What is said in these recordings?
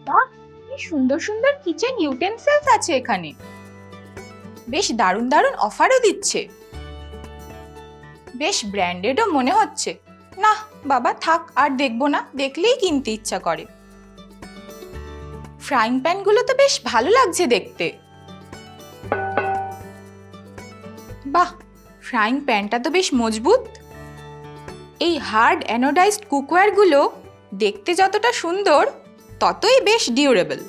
বাহ, কি সুন্দর সুন্দর কিচেন ইউটেন্সিলস আছে এখানে। বেশ দারুণ দারুণ অফারও দিচ্ছে, বেশ ব্র্যান্ডেডও মনে হচ্ছে। না বাবা থাক, আর দেখবো না, দেখলেই কিনতে ইচ্ছা করে। ফ্রাইং প্যানগুলো তো বেশ ভালো লাগছে দেখতে। বাহ, ফ্রাইং প্যানটা তো বেশ মজবুত। এই হার্ড অ্যানোডাইজড কুকওয়্যারগুলো দেখতে যতটা সুন্দর ততই বেশ ডিউরেবল।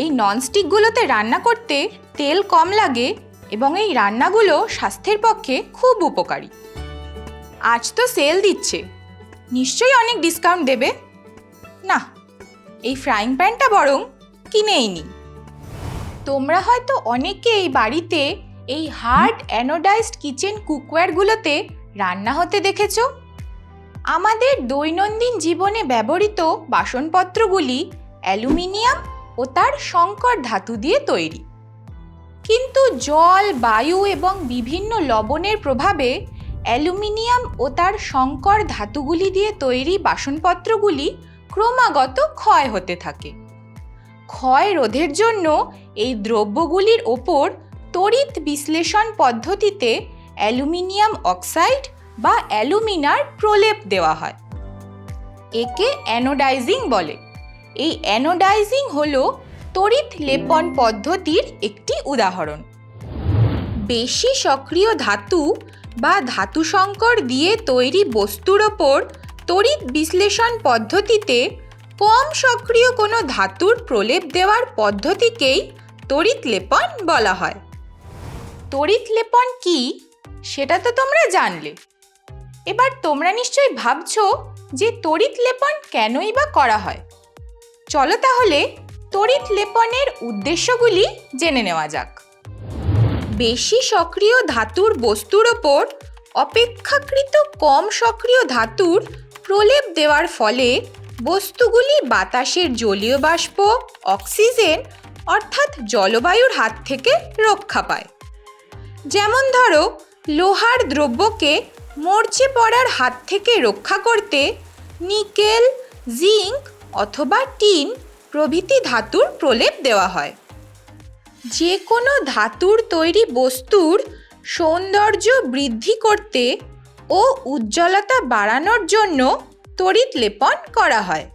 এই ননস্টিকগুলোতে রান্না করতে তেল কম লাগে এবং এই রান্নাগুলো স্বাস্থ্যের পক্ষে খুব উপকারী। আজ তো সেল দিচ্ছে, নিশ্চয়ই অনেক ডিসকাউন্ট দেবে। না, এই ফ্রাইং প্যানটা বরং কিনেই নি। তোমরা হয়তো অনেকেই বাড়িতে এই হার্ড অ্যানোডাইজড কিচেন কুকওয়্যারগুলোতে রান্না হতে দেখেছো। আমাদের দৈনন্দিন জীবনে ব্যবহৃত বাসনপত্রগুলি অ্যালুমিনিয়াম ও তার সংকর ধাতু দিয়ে তৈরি। কিন্তু জল, বায়ু এবং বিভিন্ন লবণের প্রভাবে অ্যালুমিনিয়াম ও তার সংকর ধাতুগুলি দিয়ে তৈরি বাসনপত্রগুলি ক্রমাগত ক্ষয় হতে থাকে। ক্ষয় রোধের জন্য এই দ্রব্যগুলির ওপর তড়িৎ বিশ্লেষণ পদ্ধতিতে অ্যালুমিনিয়াম অক্সাইড বা অ্যালুমিনার প্রলেপ দেওয়া হয়। একে অ্যানোডাইজিং বলে। এই অ্যানোডাইজিং হলো তড়িৎ লেপন পদ্ধতির একটি উদাহরণ। বেশি সক্রিয় ধাতু বা ধাতু সংকর দিয়ে তৈরি বস্তুর ওপর তড়িৎ বিশ্লেষণ পদ্ধতিতে কম সক্রিয় কোনো ধাতুর প্রলেপ দেওয়ার পদ্ধতিকেই তড়িৎ লেপন বলা হয়। তড়িৎ লেপন কি সেটা তো তোমরা জানলে। এবার তোমরা নিশ্চয়ই ভাবছো যে তড়িৎ লেপন কেনই বা করা হয়। চলো তাহলে তড়িৎ লেপনের উদ্দেশ্যগুলি জেনে নেওয়া যাক। বেশি সক্রিয় ধাতুর বস্তুর ওপর অপেক্ষাকৃত কম সক্রিয় ধাতুর প্রলেপ দেওয়ার ফলে বস্তুগুলি বাতাসের জলীয় বাষ্প, অক্সিজেন অর্থাৎ জলবায়ুর হাত থেকে রক্ষা পায়। যেমন ধরো, লোহার দ্রব্যকে মরচে পড়ার হাত থেকে রক্ষা করতে নিকেল, জিঙ্ক অথবা টিন প্রভৃতি ধাতুর প্রলেপ দেওয়া হয়। যে কোনো ধাতুর তৈরি বস্তুর সৌন্দর্য বৃদ্ধি করতে ও উজ্জ্বলতা বাড়ানোর জন্য তড়িৎ লেপন করা হয়।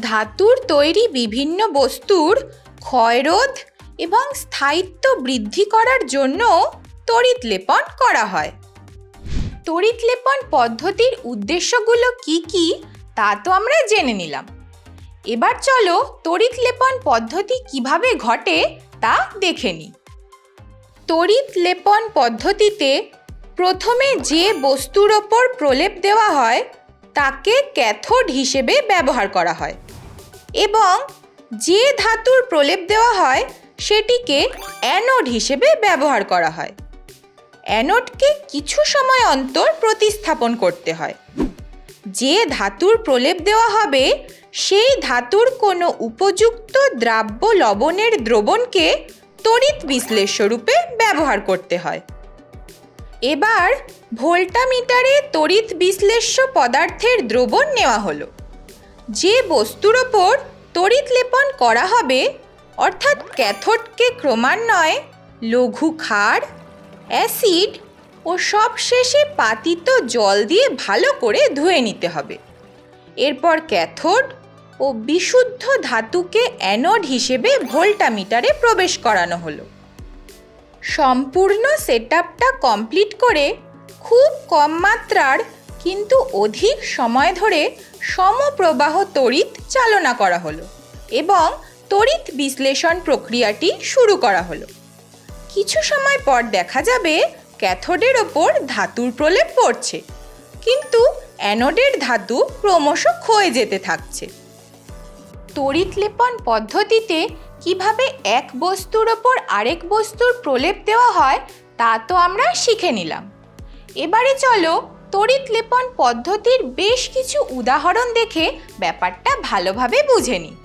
ধাতুর তৈরি বিভিন্ন বস্তুর ক্ষয়রোধ এবং স্থায়িত্ব বৃদ্ধি করার জন্য তড়িৎ লেপন করা হয়। তড়িৎ লেপন পদ্ধতির উদ্দেশ্যগুলো কি কি তা তো আমরা জেনে নিলাম। এবার চলো তড়িৎ লেপন পদ্ধতি কিভাবে ঘটে তা দেখে নিই। তড়িৎ লেপন পদ্ধতিতে প্রথমে যে বস্তুর ওপর প্রলেপ দেওয়া হয় তাকে ক্যাথোড হিসেবে ব্যবহার করা হয় এবং যে ধাতুর প্রলেপ দেওয়া হয় সেটিকে অ্যানোড হিসেবে ব্যবহার করা হয়। অ্যানোডকে কিছু সময় অন্তর প্রতিস্থাপন করতে হয়। যে ধাতুর প্রলেপ দেওয়া হবে সেই ধাতুর কোনো উপযুক্ত দ্রাব্য লবণের দ্রবণকে তড়িৎ বিশ্লেষ্য রূপে ব্যবহার করতে হয়। এবার ভোল্টামিটারে তড়িৎ বিশ্লেষ্য পদার্থের দ্রবণ নেওয়া হলো। যে বস্তুর ওপর তড়িৎ লেপন করা হবে অর্থাৎ ক্যাথোডকে ক্রমান্বয়ে লঘু ক্ষার, অ্যাসিড ও সবশেষে পাতিত জল দিয়ে ভালো করে ধুয়ে নিতে হবে। এরপর ক্যাথোড ও বিশুদ্ধ ধাতুকে অ্যানোড হিসেবে ভোল্টামিটারে প্রবেশ করানো হলো। সম্পূর্ণ সেটআপটা কমপ্লিট করে খুব কম মাত্রার কিন্তু অধিক সময় ধরে সমপ্রবাহ তড়িৎ চালনা করা হলো এবং তড়িৎ বিশ্লেষণ প্রক্রিয়াটি শুরু করা হলো। কিছু সময় পর দেখা যাবে ক্যাথোডের ওপর ধাতুর প্রলেপ পড়ছে, কিন্তু অ্যানোডের ধাতু ক্রমশ ক্ষয়ে যেতে থাকছে। তড়িৎ লেপন পদ্ধতিতে কিভাবে এক বস্তুর ওপর আরেক বস্তুর প্রলেপ দেওয়া হয় তা তো আমরা শিখে নিলাম। এবারে চলো তড়িৎ লেপন পদ্ধতির বেশ কিছু উদাহরণ দেখে ব্যাপারটা ভালোভাবে বুঝে নিই।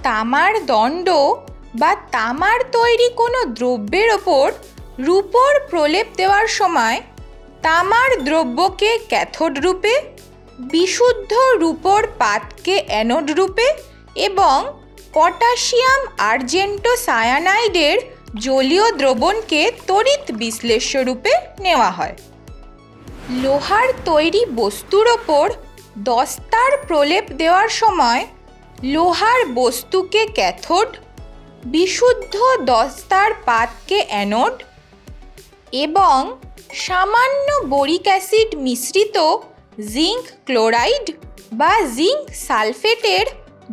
তামার দণ্ড বা তামার তৈরি কোনো দ্রব্যের ওপর রূপোর প্রলেপ দেওয়ার সময় তামার দ্রব্যকে ক্যাথোড রূপে, বিশুদ্ধ রূপোর পাতকে অ্যানোড রূপে এবং পটাশিয়াম আর্জেন্টোসায়ানাইডের জলীয় দ্রবণকে তড়িৎ বিশ্লেষ্য রূপে নেওয়া হয়। লোহার তৈরি বস্তুর ওপর দস্তার প্রলেপ দেওয়ার সময় লোহার বস্তুকে ক্যাথোড, বিশুদ্ধ দস্তার পাতকে অ্যানোড এবং সামান্য বোরিক অ্যাসিড মিশ্রিত জিঙ্ক ক্লোরাইড বা জিঙ্ক সালফেটের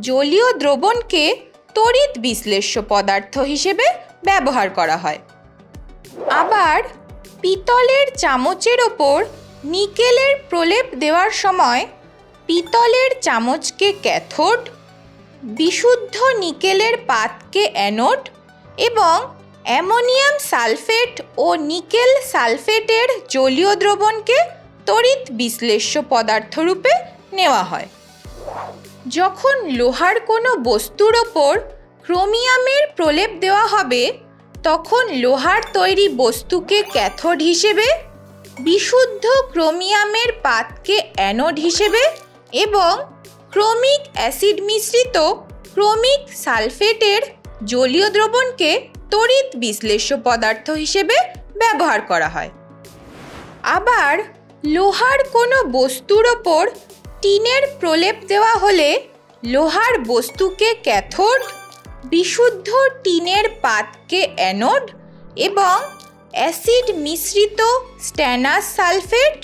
জলীয় দ্রবণকে তড়িৎ বিশ্লেষ্য পদার্থ হিসেবে ব্যবহার করা হয়। আবার পিতলের চামচের ওপর নিকেলের প্রলেপ দেওয়ার সময় পিতলের চামচকে ক্যাথোড, বিশুদ্ধ নিকেলের পাতকে অ্যানোড এবং অ্যামোনিয়াম সালফেট ও নিকেল সালফেটের জলীয় দ্রবণকে তড়িৎ বিশ্লেষ্য পদার্থ রূপে নেওয়া হয়। যখন লোহার কোনো বস্তুর ওপর ক্রোমিয়ামের প্রলেপ দেওয়া হবে তখন লোহার তৈরি বস্তুকে ক্যাথোড হিসেবে, বিশুদ্ধ ক্রোমিয়ামের পাতকে অ্যানোড হিসেবে এবং ক্রোমিক অ্যাসিড মিশ্রিত ক্রোমিক সালফেটের জলীয় দ্রবণকে তড়িৎ বিশ্লেষ্য পদার্থ হিসেবে ব্যবহার করা হয়। আবার লোহার কোনো বস্তুর ওপর টিনের প্রলেপ দেওয়া হলে লোহার বস্তুকে ক্যাথোড, বিশুদ্ধ টিনের পাতকে অ্যানোড এবং অ্যাসিড মিশ্রিত স্ট্যানাস সালফেট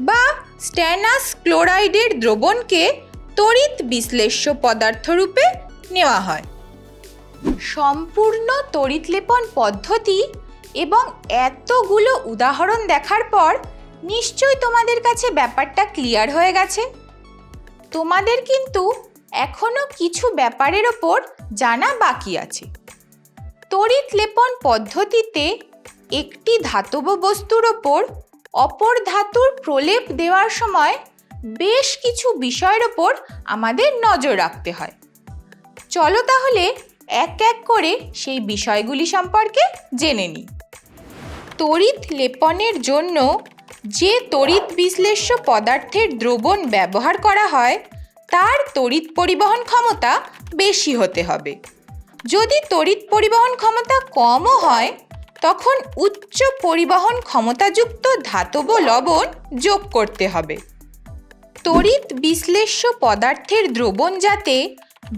বা স্ট্যানাস ক্লোরাইডের দ্রবণকে তড়িৎ বিশ্লেষ্য পদার্থ রূপে নেওয়া হয়। সম্পূর্ণ তড়িৎলেপন পদ্ধতি এবং এতগুলো উদাহরণ দেখার পর নিশ্চয়ই তোমাদের কাছে ব্যাপারটা ক্লিয়ার হয়ে গেছে। তোমাদের কিন্তু এখনো কিছু ব্যাপারের ওপর জানা বাকি আছে। তড়িৎলেপন পদ্ধতিতে একটি ধাতব বস্তুর ওপর অপর ধাতুর প্রলেপ দেওয়ার সময় বেশ কিছু বিষয়ের ওপর আমাদের নজর রাখতে হয়। চলো তাহলে এক এক করে সেই বিষয়গুলি সম্পর্কে জেনে নিই। তড়িৎ লেপনের জন্য যে তড়িৎ বিশ্লেষ্য পদার্থের দ্রবণ ব্যবহার করা হয় তার তড়িৎ পরিবহন ক্ষমতা বেশি হতে হবে। যদি তড়িৎ পরিবহন ক্ষমতা কমও হয় তখন উচ্চ পরিবহন ক্ষমতাযুক্ত ধাতব লবণ যোগ করতে হবে। তড়িৎ বিশ্লেষ্য পদার্থের দ্রবণ যাতে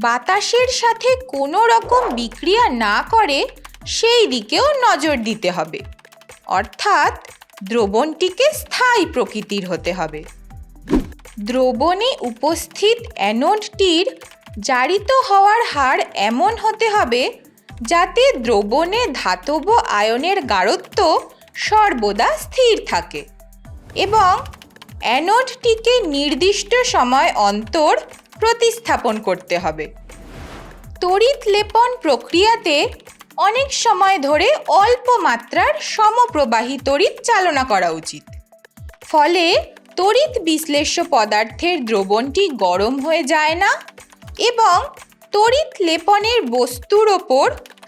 বাতাসের সাথে কোনো রকম বিক্রিয়া না করে সেই দিকেও নজর দিতে হবে, অর্থাৎ দ্রবণটিকে স্থায়ী প্রকৃতির হতে হবে। দ্রবণে উপস্থিত অ্যানোডটির জারিত হওয়ার হার এমন হতে হবে যাতে দ্রবণে ধাতব আয়নের গাঢ়ত্ব সর্বদা স্থির থাকে এবং অ্যানোডটিকে নির্দিষ্ট সময় অন্তর প্রতিস্থাপন করতে হবে। তড়িৎ লেপন প্রক্রিয়াতে অনেক সময় ধরে অল্প মাত্রার সমপ্রবাহী তড়িৎ চালনা করা উচিত। ফলে তড়িৎ বিশ্লেষ্য পদার্থের দ্রবণটি গরম হয়ে যায় না এবং তড়িৎ লেপনের বস্তুর ওপর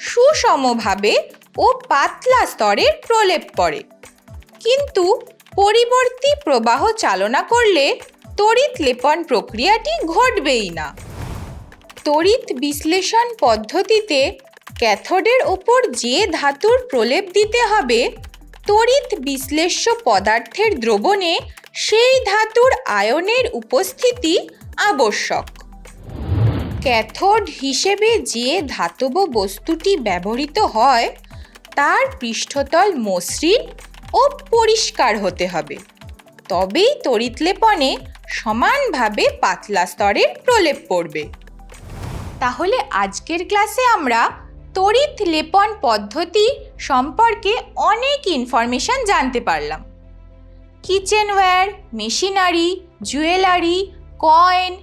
সুষমভাবে ও পাতলা স্তরের প্রলেপ পড়ে। কিন্তু পরিবর্তী প্রবাহ চালনা করলে তড়িৎ লেপন প্রক্রিয়াটি ঘটবেই না। তড়িৎ বিশ্লেষণ পদ্ধতিতে ক্যাথোডের ওপর যে ধাতুর প্রলেপ দিতে হবে তড়িৎ বিশ্লেষ্য পদার্থের দ্রবণে সেই ধাতুর আয়নের উপস্থিতি আবশ্যক। ক্যাথোড হিসেবে যে ধাতব বস্তুটি ব্যবহৃত হয় তার পৃষ্ঠতল মসৃণ ও পরিষ্কার হতে হবে, তবেই তড়িৎ লেপনে সমানভাবে পাতলা স্তরের প্রলেপ পড়বে। তাহলে আজকের ক্লাসে আমরা তড়িৎ লেপন পদ্ধতি সম্পর্কে অনেক ইনফরমেশন জানতে পারলাম। কিচেনওয়্যার, মেশিনারি, জুয়েলারি, কয়েন,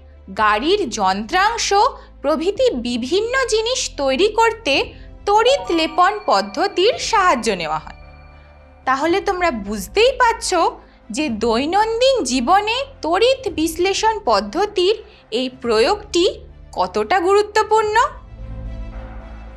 গাড়ির যন্ত্রাংশ প্রভৃতি বিভিন্ন জিনিস তৈরি করতে তড়িৎ লেপন পদ্ধতির সাহায্য নেওয়া হয়। তাহলে তোমরা বুঝতেই পারছ যে দৈনন্দিন জীবনে তড়িৎ বিশ্লেষণ পদ্ধতির এই প্রয়োগটি কতটা গুরুত্বপূর্ণ।